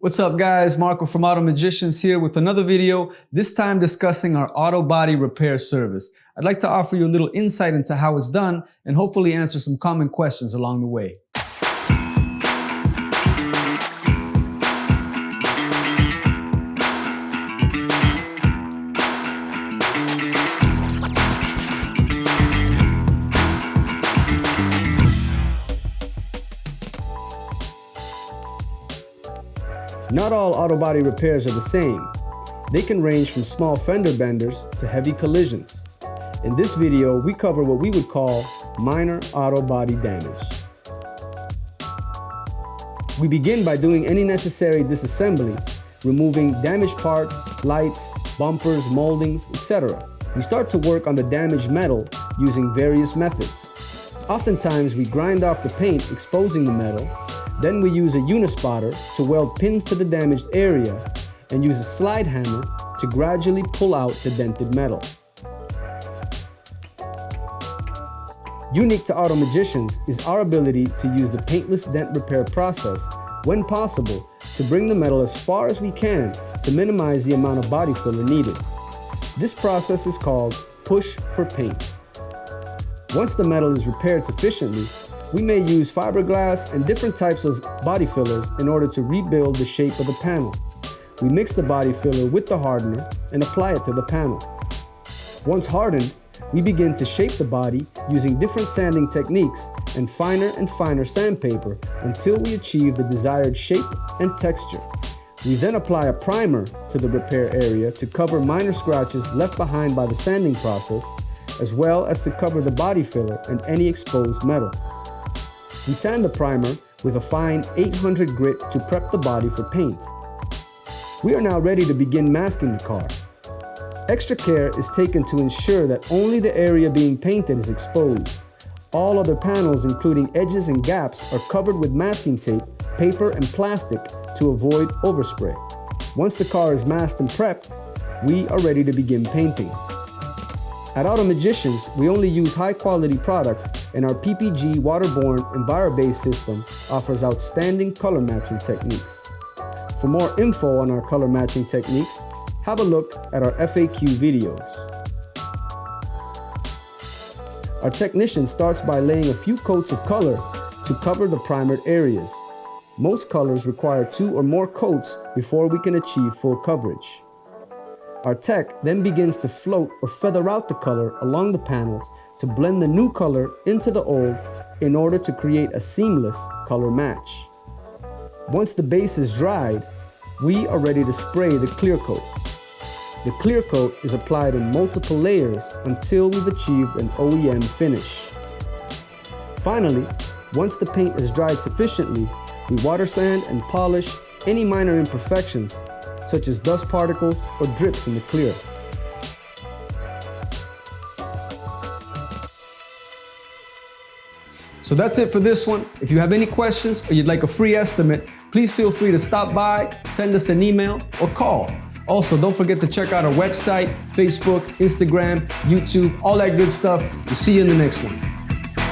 What's up guys, Marco from Auto Magicians here with another video, this time discussing our auto body repair service. I'd like to offer you a little insight into how it's done and hopefully answer some common questions along the way. Not all auto body repairs are the same. They can range from small fender benders to heavy collisions. In this video, we cover what we would call minor auto body damage. We begin by doing any necessary disassembly, removing damaged parts, lights, bumpers, moldings, etc. We start to work on the damaged metal using various methods. Oftentimes, we grind off the paint, exposing the metal. Then we use a unispotter to weld pins to the damaged area and use a slide hammer to gradually pull out the dented metal. Unique to Auto Magicians is our ability to use the paintless dent repair process when possible to bring the metal as far as we can to minimize the amount of body filler needed. This process is called push for paint. Once the metal is repaired sufficiently, we may use fiberglass and different types of body fillers in order to rebuild the shape of the panel. We mix the body filler with the hardener and apply it to the panel. Once hardened, we begin to shape the body using different sanding techniques and finer sandpaper until we achieve the desired shape and texture. We then apply a primer to the repair area to cover minor scratches left behind by the sanding process, as well as to cover the body filler and any exposed metal. We sand the primer with a fine 800 grit to prep the body for paint. We are now ready to begin masking the car. Extra care is taken to ensure that only the area being painted is exposed. All other panels, including edges and gaps, are covered with masking tape, paper, and plastic to avoid overspray. Once the car is masked and prepped, we are ready to begin painting. At Auto Magicians, we only use high-quality products, and our PPG waterborne Enviro-based system offers outstanding color matching techniques. For more info on our color matching techniques, have a look at our FAQ videos. Our technician starts by laying a few coats of color to cover the primered areas. Most colors require 2 or more coats before we can achieve full coverage. Our tech then begins to float or feather out the color along the panels to blend the new color into the old in order to create a seamless color match. Once the base is dried, we are ready to spray the clear coat. The clear coat is applied in multiple layers until we've achieved an OEM finish. Finally, once the paint is dried sufficiently, we water sand and polish any minor imperfections such as dust particles or drips in the clear. So that's it for this one. If you have any questions or you'd like a free estimate, please feel free to stop by, send us an email, or call. Also, don't forget to check out our website, Facebook, Instagram, YouTube, all that good stuff. We'll see you in the next one.